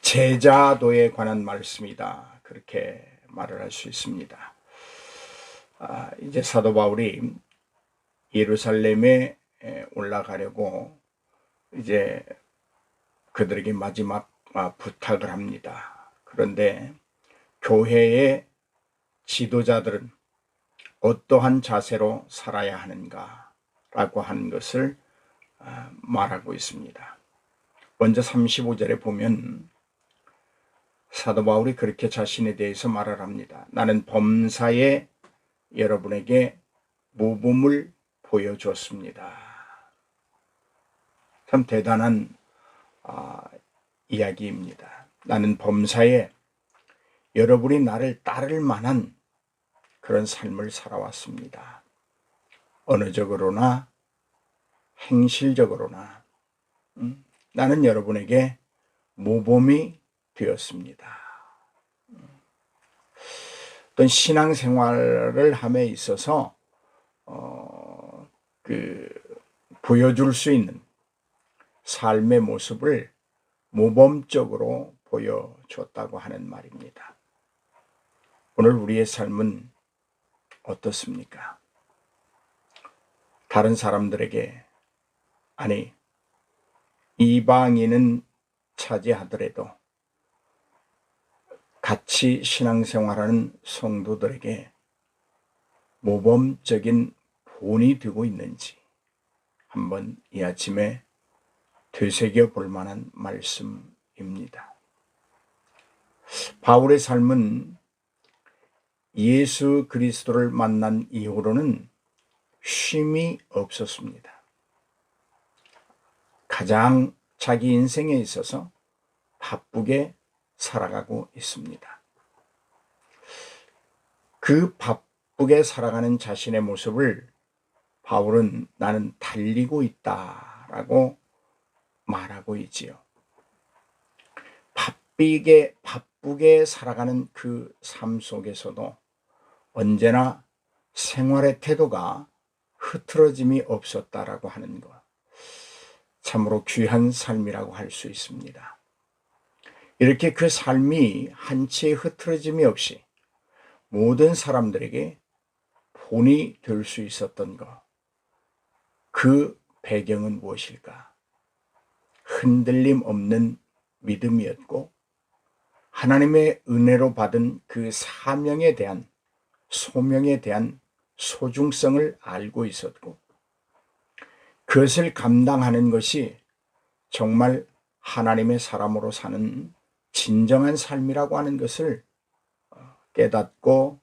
제자도에 관한 말씀이다. 그렇게 말을 할 수 있습니다. 이제 사도 바울이 예루살렘에 올라가려고 이제 그들에게 마지막 부탁을 합니다. 그런데 교회의 지도자들은 어떠한 자세로 살아야 하는가라고 하는 것을 말하고 있습니다. 먼저 35절에 보면 사도 바울이 그렇게 자신에 대해서 말을 합니다. 나는 범사에 여러분에게 모범을 보여주었습니다. 참 대단한 이야기입니다. 나는 범사에 여러분이 나를 따를 만한 그런 삶을 살아왔습니다. 언어적으로나 행실적으로나 나는 여러분에게 모범이 되었습니다. 어떤 신앙생활을 함에 있어서 보여줄 수 있는 삶의 모습을 모범적으로 보여줬다고 하는 말입니다. 오늘 우리의 삶은 어떻습니까? 다른 사람들에게, 아니 이방인은 차지하더라도 같이 신앙생활하는 성도들에게 모범적인 본이 되고 있는지 한번 이 아침에 되새겨 볼 만한 말씀입니다. 바울의 삶은 예수 그리스도를 만난 이후로는 쉼이 없었습니다. 가장 자기 인생에 있어서 바쁘게 살아가고 있습니다. 그 바쁘게 살아가는 자신의 모습을 바울은 나는 달리고 있다라고 말하고 있지요. 바쁘게 살아가는 그 삶 속에서도 언제나 생활의 태도가 흐트러짐이 없었다라고 하는 것, 참으로 귀한 삶이라고 할 수 있습니다. 이렇게 그 삶이 한치의 흐트러짐이 없이 모든 사람들에게 본이 될 수 있었던 것, 그 배경은 무엇일까? 흔들림 없는 믿음이었고 하나님의 은혜로 받은 그 사명에 대한, 소명에 대한 소중성을 알고 있었고 그것을 감당하는 것이 정말 하나님의 사람으로 사는 진정한 삶이라고 하는 것을 깨닫고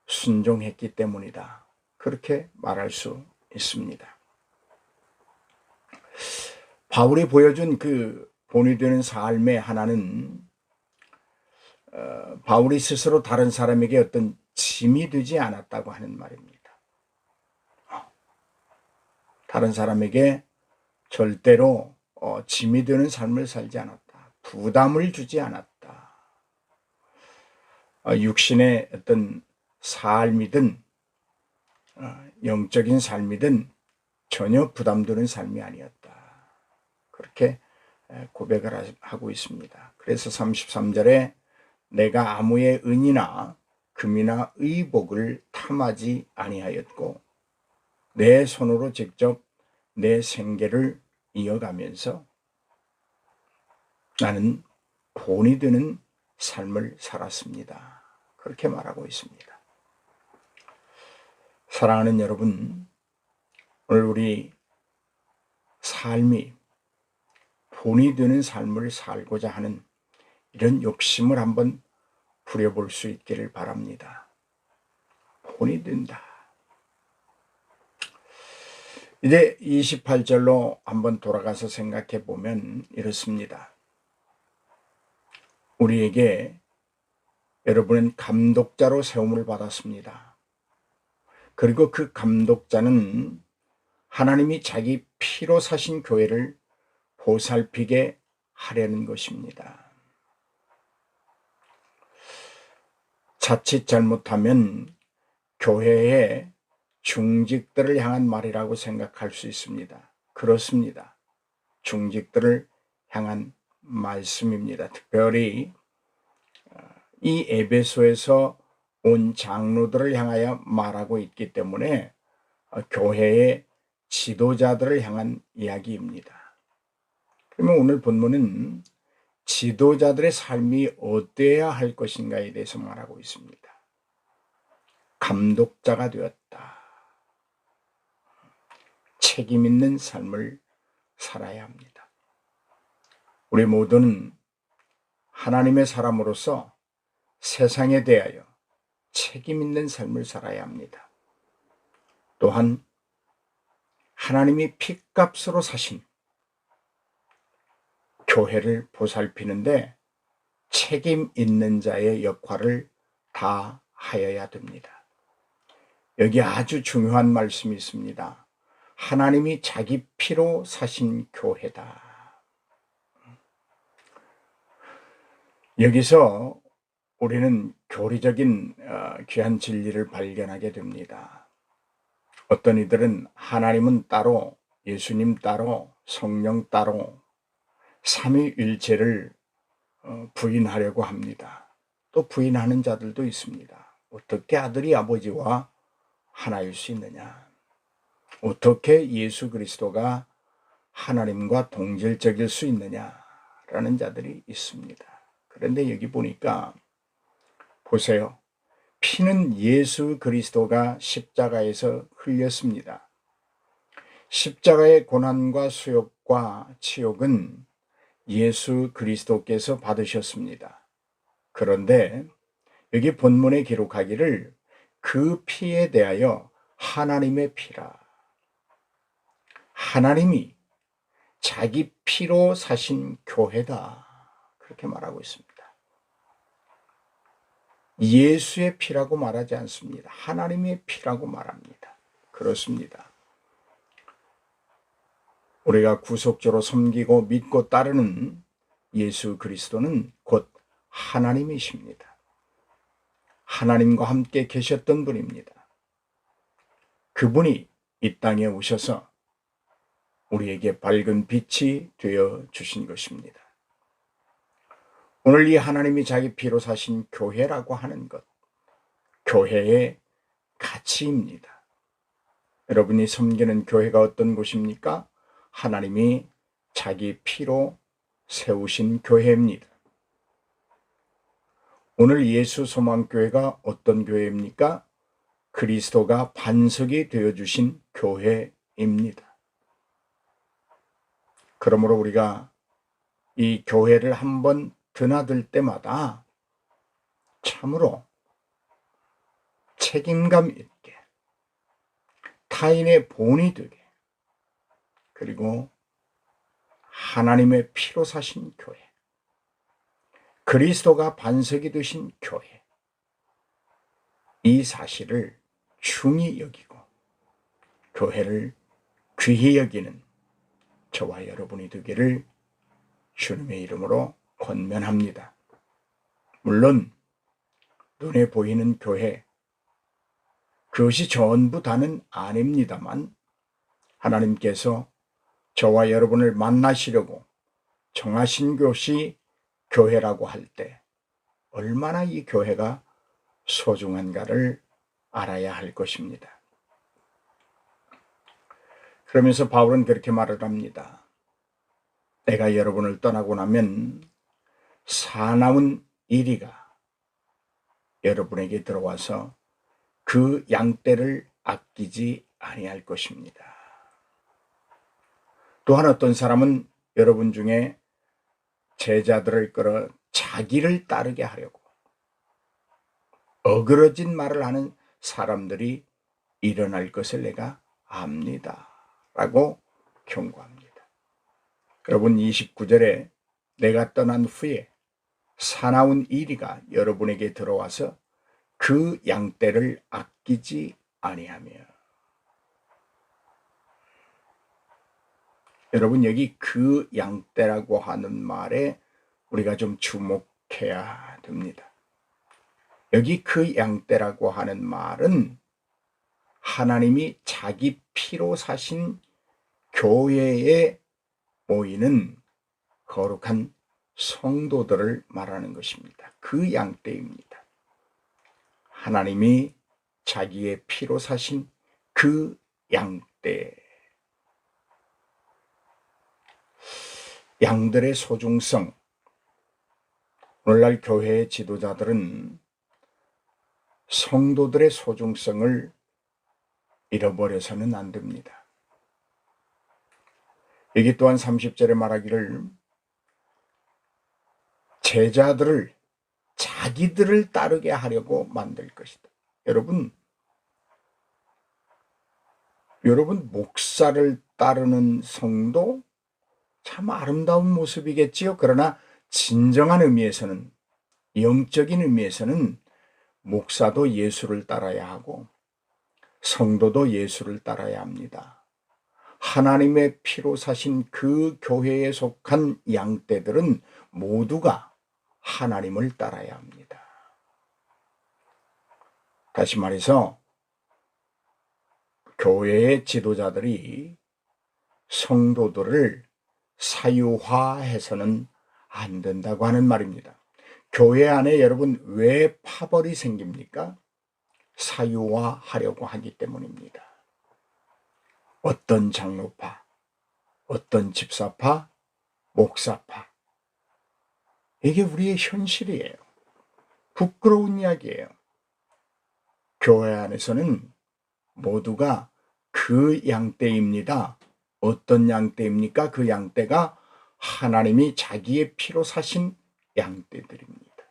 순종했기 때문이다. 그렇게 말할 수 있습니다. 바울이 보여준 그 본이 되는 삶의 하나는 바울이 스스로 다른 사람에게 어떤 짐이 되지 않았다고 하는 말입니다. 다른 사람에게 절대로 짐이 되는 삶을 살지 않았다. 부담을 주지 않았다. 육신의 어떤 삶이든 영적인 삶이든 전혀 부담되는 삶이 아니었다. 그렇게 고백을 하고 있습니다. 그래서 33절에 내가 아무의 은이나 금이나 의복을 탐하지 아니하였고 내 손으로 직접 내 생계를 이어가면서 나는 본이 되는 삶을 살았습니다. 그렇게 말하고 있습니다. 사랑하는 여러분, 오늘 우리 삶이 본이 되는 삶을 살고자 하는 이런 욕심을 한번 부려볼 수 있기를 바랍니다. 본이 된다. 이제 28절로 한번 돌아가서 생각해 보면 이렇습니다. 우리에게 여러분은 감독자로 세움을 받았습니다. 그리고 그 감독자는 하나님이 자기 피로 사신 교회를 보살피게 하려는 것입니다. 자칫 잘못하면 교회의 중직들을 향한 말이라고 생각할 수 있습니다. 그렇습니다. 중직들을 향한 말씀입니다. 특별히 이 에베소에서 온 장로들을 향하여 말하고 있기 때문에 교회의 지도자들을 향한 이야기입니다. 그러면 오늘 본문은 지도자들의 삶이 어때야 할 것인가에 대해서 말하고 있습니다. 감독자가 되었다. 책임 있는 삶을 살아야 합니다. 우리 모두는 하나님의 사람으로서 세상에 대하여 책임 있는 삶을 살아야 합니다. 또한 하나님이 핏값으로 사신 교회를 보살피는데 책임 있는 자의 역할을 다 하여야 됩니다. 여기 아주 중요한 말씀이 있습니다. 하나님이 자기 피로 사신 교회다. 여기서 우리는 교리적인 귀한 진리를 발견하게 됩니다. 어떤 이들은 하나님은 따로, 예수님 따로, 성령 따로 삼위일체를 부인하려고 합니다. 또 부인하는 자들도 있습니다. 어떻게 아들이 아버지와 하나일 수 있느냐? 어떻게 예수 그리스도가 하나님과 동질적일 수 있느냐라는 자들이 있습니다. 그런데 여기 보니까 보세요. 피는 예수 그리스도가 십자가에서 흘렸습니다. 십자가의 고난과 수욕과 치욕은 예수 그리스도께서 받으셨습니다. 그런데 여기 본문에 기록하기를 그 피에 대하여 하나님의 피라. 하나님이 자기 피로 사신 교회다. 그렇게 말하고 있습니다. 예수의 피라고 말하지 않습니다. 하나님의 피라고 말합니다. 그렇습니다. 우리가 구속주로 섬기고 믿고 따르는 예수 그리스도는 곧 하나님이십니다. 하나님과 함께 계셨던 분입니다. 그분이 이 땅에 오셔서 우리에게 밝은 빛이 되어 주신 것입니다. 오늘 이 하나님이 자기 피로 사신 교회라고 하는 것, 교회의 가치입니다. 여러분이 섬기는 교회가 어떤 곳입니까? 하나님이 자기 피로 세우신 교회입니다. 오늘 예수 소망교회가 어떤 교회입니까? 그리스도가 반석이 되어주신 교회입니다. 그러므로 우리가 이 교회를 한번 드나들 때마다 참으로 책임감 있게 타인의 본이 되게 그리고 하나님의 피로 사신 교회, 그리스도가 반석이 되신 교회, 이 사실을 중히 여기고 교회를 귀히 여기는 저와 여러분이 되기를 주님의 이름으로 권면합니다. 물론 눈에 보이는 교회, 그것이 전부 다는 아닙니다만 하나님께서 저와 여러분을 만나시려고 정하신 곳이 교회라고 할 때 얼마나 이 교회가 소중한가를 알아야 할 것입니다. 그러면서 바울은 그렇게 말을 합니다. 내가 여러분을 떠나고 나면 사나운 이리가 여러분에게 들어와서 그 양떼를 아끼지 아니할 것입니다. 또한 어떤 사람은 여러분 중에 제자들을 끌어 자기를 따르게 하려고 어그러진 말을 하는 사람들이 일어날 것을 내가 압니다. 라고 경고합니다. 여러분 29절에 내가 떠난 후에 사나운 이리가 여러분에게 들어와서 그 양떼를 아끼지 아니하며. 여러분 여기 그 양떼라고 하는 말에 우리가 좀 주목해야 됩니다. 여기 그 양떼라고 하는 말은 하나님이 자기 피로 사신 교회에 모이는 거룩한 성도들을 말하는 것입니다. 그 양떼입니다. 하나님이 자기의 피로 사신 그 양떼. 양들의 소중성. 오늘날 교회의 지도자들은 성도들의 소중성을 잃어버려서는 안 됩니다. 여기 또한 30절에 말하기를 제자들을 자기들을 따르게 하려고 만들 것이다. 여러분 목사를 따르는 성도 참 아름다운 모습이겠지요. 그러나 진정한 의미에서는, 영적인 의미에서는 목사도 예수를 따라야 하고 성도도 예수를 따라야 합니다. 하나님의 피로 사신 그 교회에 속한 양떼들은 모두가 하나님을 따라야 합니다. 다시 말해서 교회의 지도자들이 성도들을 사유화해서는 안 된다고 하는 말입니다. 교회 안에 여러분 왜 파벌이 생깁니까? 사유화하려고 하기 때문입니다. 어떤 장로파, 어떤 집사파, 목사파. 이게 우리의 현실이에요. 부끄러운 이야기예요. 교회 안에서는 모두가 그 양떼입니다. 어떤 양떼입니까? 그 양떼가 하나님이 자기의 피로 사신 양떼들입니다.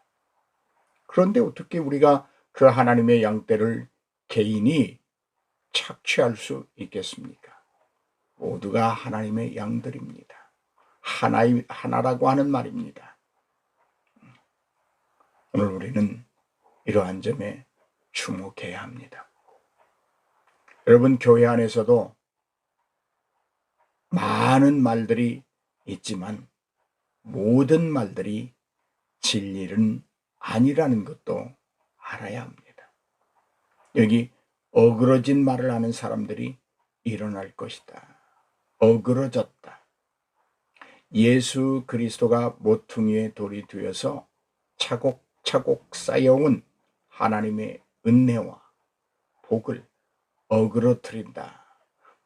그런데 어떻게 우리가 그 하나님의 양떼를 개인이 착취할 수 있겠습니까? 모두가 하나님의 양들입니다. 하나라고 하는 말입니다. 오늘 우리는 이러한 점에 주목해야 합니다. 여러분 교회 안에서도 많은 말들이 있지만 모든 말들이 진리는 아니라는 것도 알아야 합니다. 여기 어그러진 말을 하는 사람들이 일어날 것이다. 어그러졌다. 예수 그리스도가 모퉁이에 돌이 되어서 차곡차곡 쌓여온 하나님의 은혜와 복을 어그러뜨린다.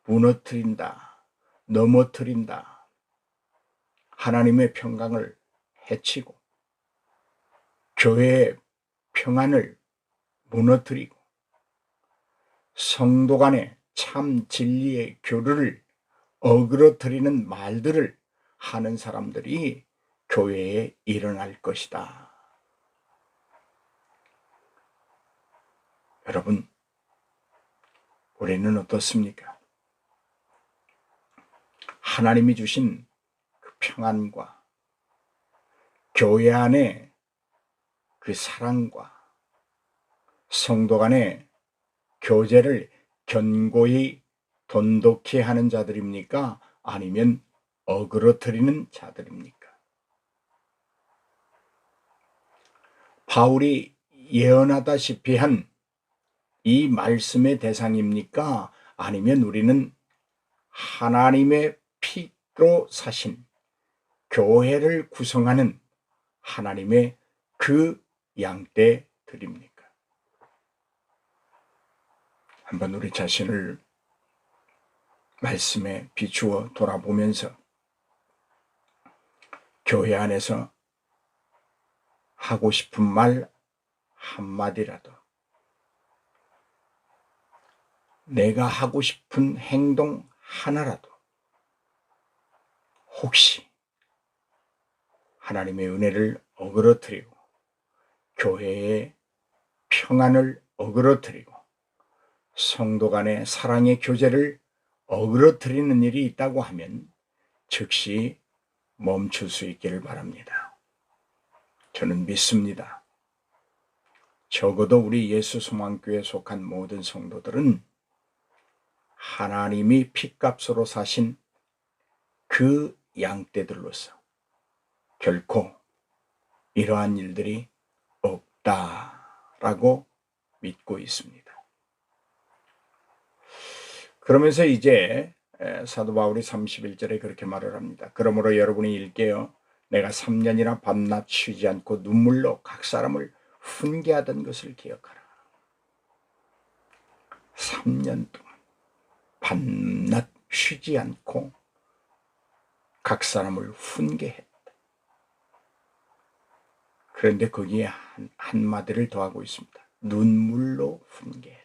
무너뜨린다. 넘어뜨린다. 하나님의 평강을 해치고 교회의 평안을 무너뜨리고 성도 간의 참 진리의 교류를 어그러뜨리는 말들을 하는 사람들이 교회에 일어날 것이다. 여러분, 우리는 어떻습니까? 하나님이 주신 그 평안과 교회 안에 그 사랑과 성도 간의 교제를 견고히 돈독히 하는 자들입니까? 아니면 어그러뜨리는 자들입니까? 바울이 예언하다시피 한 이 말씀의 대상입니까? 아니면 우리는 하나님의 피로 사신 교회를 구성하는 하나님의 그 양떼들입니까? 한번 우리 자신을 말씀에 비추어 돌아보면서 교회 안에서 하고 싶은 말 한마디라도, 내가 하고 싶은 행동 하나라도 혹시 하나님의 은혜를 어그러뜨리고 교회의 평안을 어그러뜨리고 성도 간의 사랑의 교제를 어그러뜨리는 일이 있다고 하면 즉시 멈출 수 있기를 바랍니다. 저는 믿습니다. 적어도 우리 예수 소망교회에 속한 모든 성도들은 하나님이 핏값으로 사신 그 양떼들로서 결코 이러한 일들이 없다라고 믿고 있습니다. 그러면서 이제 사도 바울이 31절에 그렇게 말을 합니다. 그러므로 여러분이 일깨어 내가 3년이나 밤낮 쉬지 않고 눈물로 각 사람을 훈계하던 것을 기억하라. 3년 동안 밤낮 쉬지 않고 각 사람을 훈계했다. 그런데 거기에 한마디를 더하고 있습니다. 눈물로 훈계했다.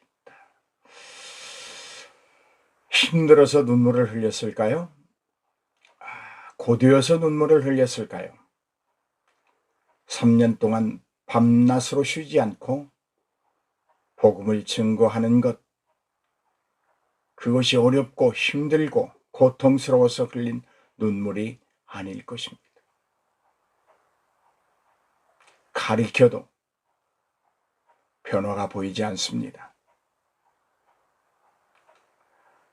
힘들어서 눈물을 흘렸을까요? 고되어서 눈물을 흘렸을까요? 3년 동안 밤낮으로 쉬지 않고 복음을 증거하는 것, 그것이 어렵고 힘들고 고통스러워서 흘린 눈물이 아닐 것입니다. 가리켜도 변화가 보이지 않습니다.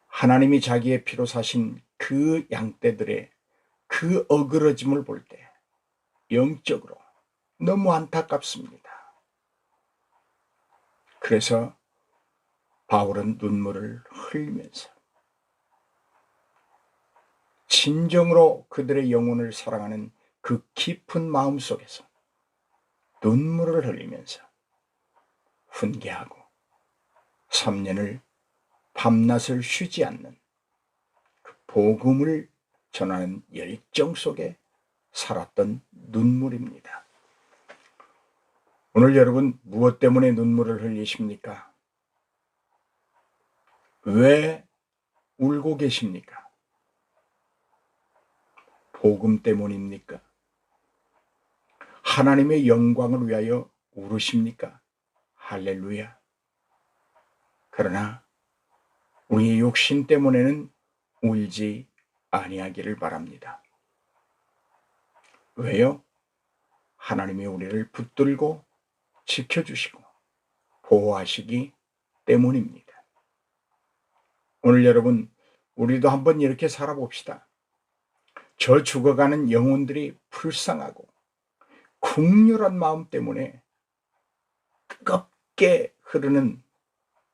하나님이 자기의 피로 사신 그 양떼들의 그 어그러짐을 볼 때 영적으로 너무 안타깝습니다. 그래서 바울은 눈물을 흘리면서 진정으로 그들의 영혼을 사랑하는 그 깊은 마음 속에서 눈물을 흘리면서 훈계하고 3년을 밤낮을 쉬지 않는 그 복음을 전하는 열정 속에 살았던 눈물입니다. 오늘 여러분 무엇 때문에 눈물을 흘리십니까? 왜 울고 계십니까? 복음 때문입니까? 하나님의 영광을 위하여 울으십니까? 할렐루야. 그러나 우리의 욕심 때문에는 울지 아니하기를 바랍니다. 왜요? 하나님이 우리를 붙들고 지켜주시고 보호하시기 때문입니다. 오늘 여러분, 우리도 한번 이렇게 살아봅시다. 저 죽어가는 영혼들이 불쌍하고 국률한 마음 때문에 뜨겁게 흐르는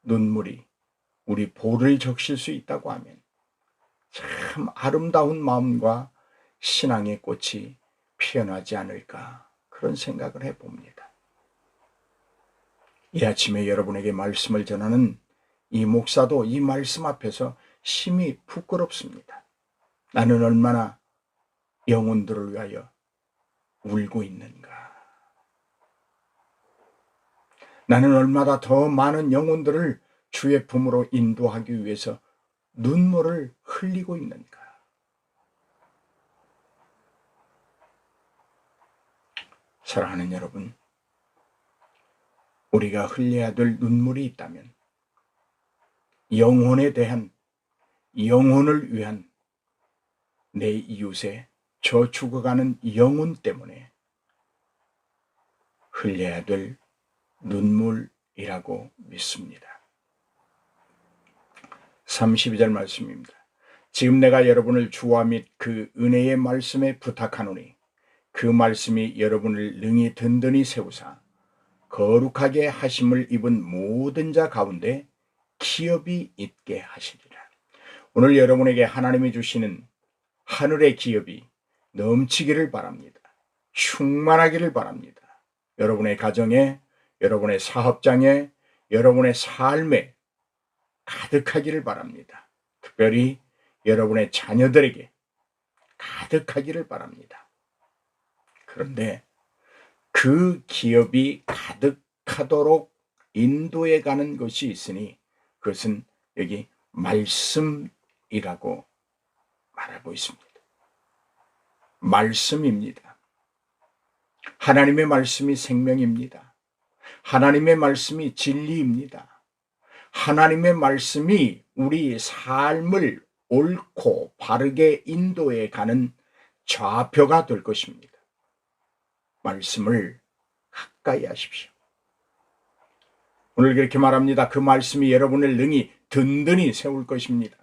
눈물이 우리 볼을 적실 수 있다고 하면 참 아름다운 마음과 신앙의 꽃이 피어나지 않을까, 그런 생각을 해봅니다. 이 아침에 여러분에게 말씀을 전하는 이 목사도 이 말씀 앞에서 심히 부끄럽습니다. 나는 얼마나 영혼들을 위하여 울고 있는가. 나는 얼마나 더 많은 영혼들을 주의 품으로 인도하기 위해서 눈물을 흘리고 있는가. 사랑하는 여러분, 우리가 흘려야 될 눈물이 있다면 영혼에 대한, 영혼을 위한 내 이웃의 저 죽어가는 영혼 때문에 흘려야 될 눈물이라고 믿습니다. 32절 말씀입니다. 지금 내가 여러분을 주와 및 그 은혜의 말씀에 부탁하노니 그 말씀이 여러분을 능히 든든히 세우사 거룩하게 하심을 입은 모든 자 가운데 기업이 있게 하시리라. 오늘 여러분에게 하나님이 주시는 하늘의 기업이 넘치기를 바랍니다. 충만하기를 바랍니다. 여러분의 가정에, 여러분의 사업장에, 여러분의 삶에 가득하기를 바랍니다. 특별히 여러분의 자녀들에게 가득하기를 바랍니다. 그런데 그 기업이 가득하도록 인도해 가는 것이 있으니 그것은 여기 말씀이라고 말하고 있습니다. 말씀입니다. 하나님의 말씀이 생명입니다. 하나님의 말씀이 진리입니다. 하나님의 말씀이 우리 삶을 옳고 바르게 인도해 가는 좌표가 될 것입니다. 말씀을 가까이 하십시오. 오늘 그렇게 말합니다. 그 말씀이 여러분을 능히 든든히 세울 것입니다.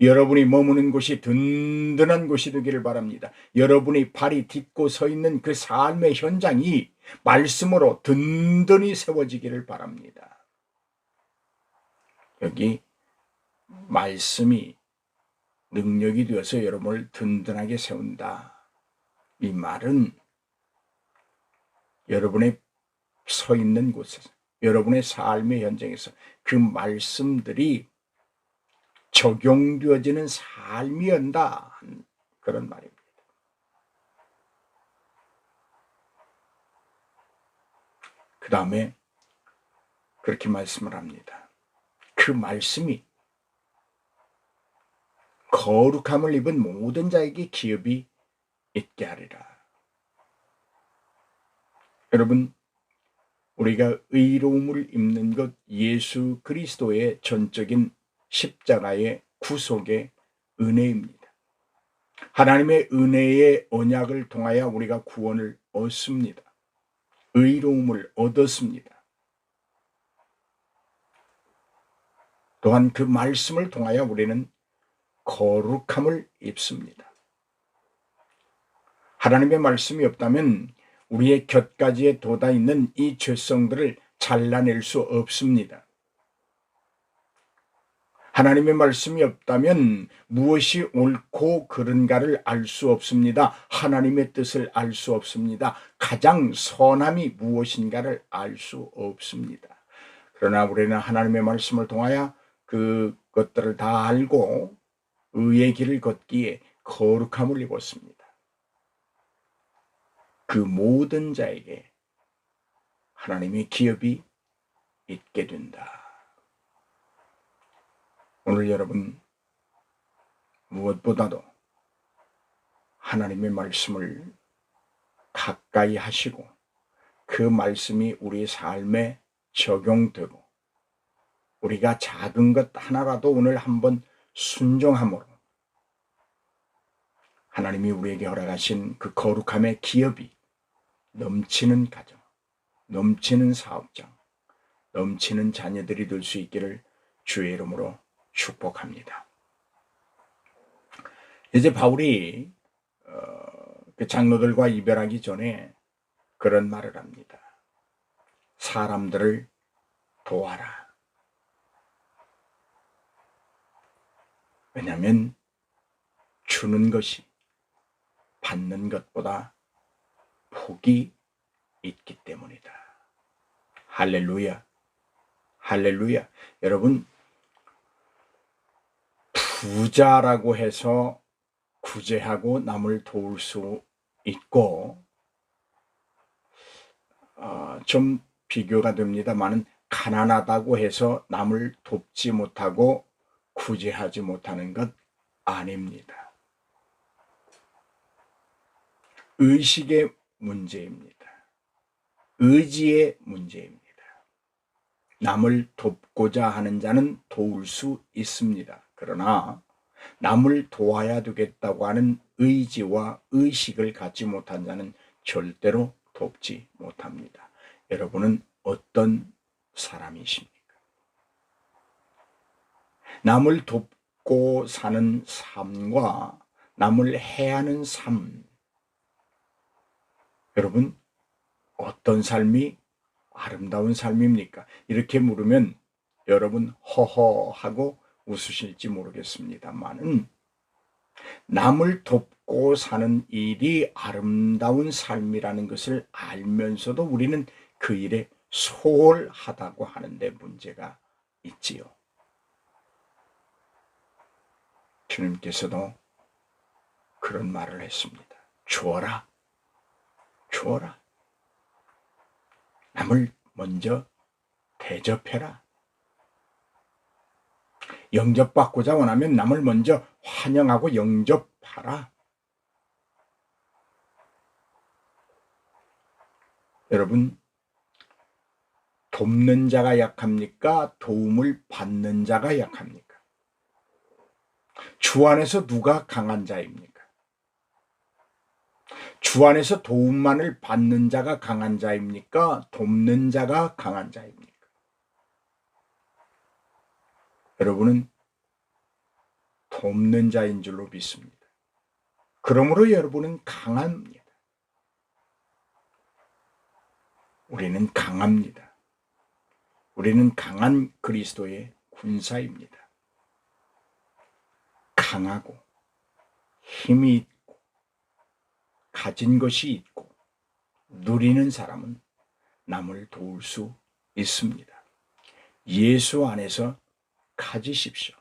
여러분이 머무는 곳이 든든한 곳이 되기를 바랍니다. 여러분이 발이 딛고 서 있는 그 삶의 현장이 말씀으로 든든히 세워지기를 바랍니다. 여기 말씀이 능력이 되어서 여러분을 든든하게 세운다. 이 말은 여러분의 서 있는 곳에서, 여러분의 삶의 현장에서 그 말씀들이 적용되어지는 삶이었다, 그런 말입니다. 그 다음에 그렇게 말씀을 합니다. 그 말씀이 거룩함을 입은 모든 자에게 기업이 있게 하리라. 여러분, 우리가 의로움을 입는 것, 예수 그리스도의 전적인 십자가의 구속의 은혜입니다. 하나님의 은혜의 언약을 통하여 우리가 구원을 얻습니다. 의로움을 얻었습니다. 또한 그 말씀을 통하여 우리는 거룩함을 입습니다. 하나님의 말씀이 없다면 우리의 곁가지에 돋아 있는 이 죄성들을 잘라낼 수 없습니다. 하나님의 말씀이 없다면 무엇이 옳고 그른가를 알 수 없습니다. 하나님의 뜻을 알 수 없습니다. 가장 선함이 무엇인가를 알 수 없습니다. 그러나 우리는 하나님의 말씀을 통하여 그것들을 다 알고 의의 길을 걷기에 거룩함을 입었습니다. 그 모든 자에게 하나님의 기업이 있게 된다. 오늘 여러분, 무엇보다도 하나님의 말씀을 가까이 하시고 그 말씀이 우리 삶에 적용되고 우리가 작은 것 하나라도 오늘 한번 순종함으로 하나님이 우리에게 허락하신 그 거룩함의 기업이 넘치는 가정, 넘치는 사업장, 넘치는 자녀들이 될 수 있기를 주의 이름으로 축복합니다. 이제 바울이 그 장로들과 이별하기 전에 그런 말을 합니다. 사람들을 도와라. 왜냐하면 주는 것이 받는 것보다 복이 있기 때문이다. 할렐루야. 할렐루야. 여러분, 부자라고 해서 구제하고 남을 도울 수 있고, 좀 비교가 됩니다만 가난하다고 해서 남을 돕지 못하고 구제하지 못하는 것 아닙니다. 의식의 문제입니다. 의지의 문제입니다. 남을 돕고자 하는 자는 도울 수 있습니다. 그러나 남을 도와야 되겠다고 하는 의지와 의식을 갖지 못한 자는 절대로 돕지 못합니다. 여러분은 어떤 사람이십니까? 남을 돕고 사는 삶과 남을 해하는 삶, 여러분 어떤 삶이 아름다운 삶입니까? 이렇게 물으면 여러분 허허하고 웃으실지 모르겠습니다만은 남을 돕고 사는 일이 아름다운 삶이라는 것을 알면서도 우리는 그 일에 소홀하다고 하는데 문제가 있지요. 주님께서도 그런 말을 했습니다. 주어라. 주어라. 남을 먼저 대접해라. 영접받고자 원하면 남을 먼저 환영하고 영접하라. 여러분, 돕는 자가 약합니까? 도움을 받는 자가 약합니까? 주 안에서 누가 강한 자입니까? 주 안에서 도움만을 받는 자가 강한 자입니까? 돕는 자가 강한 자입니까? 여러분은 돕는 자인 줄로 믿습니다. 그러므로 여러분은 강합니다. 우리는 강합니다. 우리는 강한 그리스도의 군사입니다. 강하고 힘이 있고 가진 것이 있고 누리는 사람은 남을 도울 수 있습니다. 예수 안에서 가지십시오.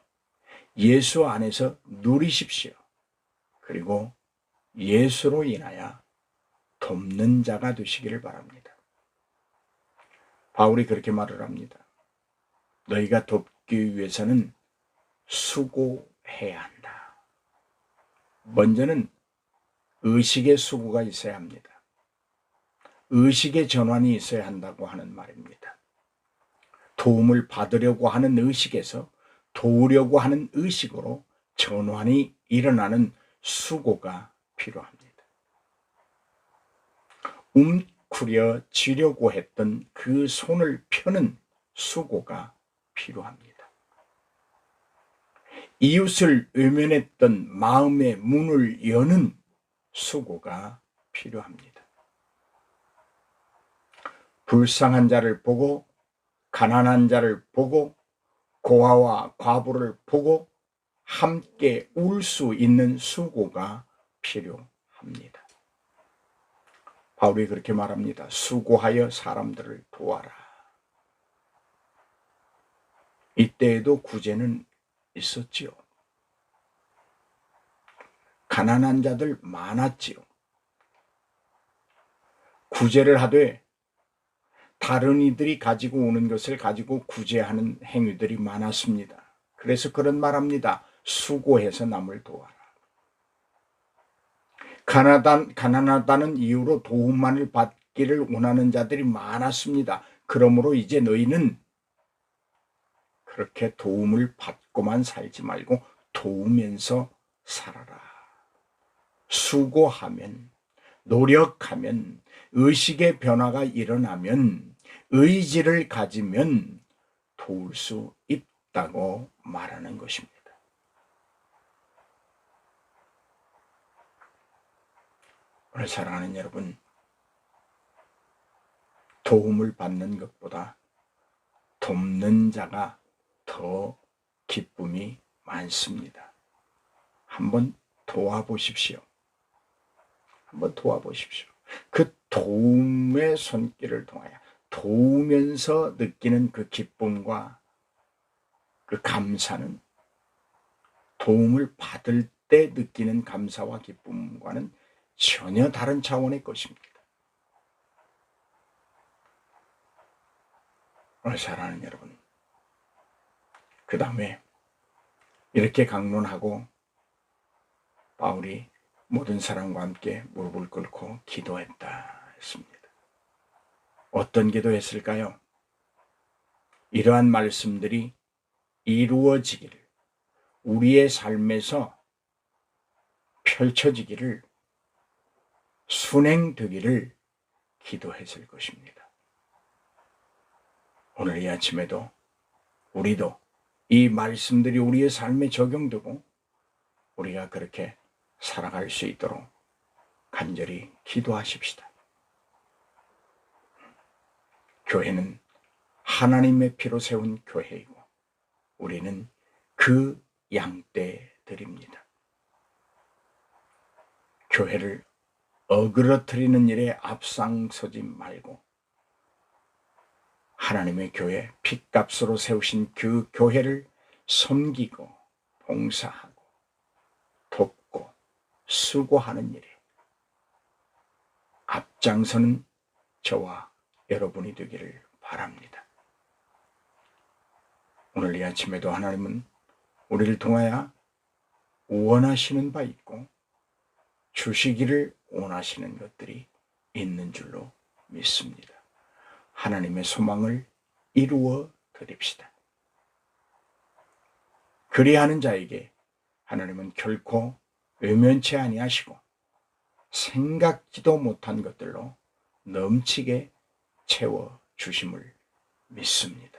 예수 안에서 누리십시오. 그리고 예수로 인하여 돕는 자가 되시기를 바랍니다. 바울이 그렇게 말을 합니다. 너희가 돕기 위해서는 수고해야 한다. 먼저는 의식의 수고가 있어야 합니다. 의식의 전환이 있어야 한다고 하는 말입니다. 도움을 받으려고 하는 의식에서 도우려고 하는 의식으로 전환이 일어나는 수고가 필요합니다. 움츠려지려고 했던 그 손을 펴는 수고가 필요합니다. 이웃을 외면했던 마음의 문을 여는 수고가 필요합니다. 불쌍한 자를 보고 가난한 자를 보고 고아와 과부를 보고 함께 울 수 있는 수고가 필요합니다. 바울이 그렇게 말합니다. 수고하여 사람들을 도와라. 이때에도 구제는 있었지요. 가난한 자들 많았지요. 구제를 하되 다른 이들이 가지고 오는 것을 가지고 구제하는 행위들이 많았습니다. 그래서 그런 말합니다. 수고해서 남을 도와라. 가난하다는 이유로 도움만을 받기를 원하는 자들이 많았습니다. 그러므로 이제 너희는 그렇게 도움을 받고만 살지 말고 도우면서 살아라. 수고하면, 노력하면, 의식의 변화가 일어나면, 의지를 가지면 도울 수 있다고 말하는 것입니다. 오늘 사랑하는 여러분, 도움을 받는 것보다 돕는 자가 더 기쁨이 많습니다. 한번 도와보십시오. 한번 도와보십시오. 그 도움의 손길을 통하여 도우면서 느끼는 그 기쁨과 그 감사는 도움을 받을 때 느끼는 감사와 기쁨과는 전혀 다른 차원의 것입니다. 오늘 사랑하는 여러분, 그 다음에 이렇게 강론하고 바울이 모든 사람과 함께 무릎을 꿇고 기도했다 했습니다. 어떤 기도했을까요? 이러한 말씀들이 이루어지기를, 우리의 삶에서 펼쳐지기를, 순행되기를 기도했을 것입니다. 오늘 이 아침에도 우리도 이 말씀들이 우리의 삶에 적용되고 우리가 그렇게 살아갈 수 있도록 간절히 기도하십시다. 교회는 하나님의 피로 세운 교회이고 우리는 그 양떼들입니다. 교회를 어그러뜨리는 일에 앞장서지 말고 하나님의 교회, 핏값으로 세우신 그 교회를 섬기고 봉사하고 돕고 수고하는 일에 앞장서는 저와 여러분이 되기를 바랍니다. 오늘 이 아침에도 하나님은 우리를 통하여 원하시는 바 있고 주시기를 원하시는 것들이 있는 줄로 믿습니다. 하나님의 소망을 이루어 드립시다. 그리하는 자에게 하나님은 결코 외면치 아니하시고 생각지도 못한 것들로 넘치게 채워 주심을 믿습니다.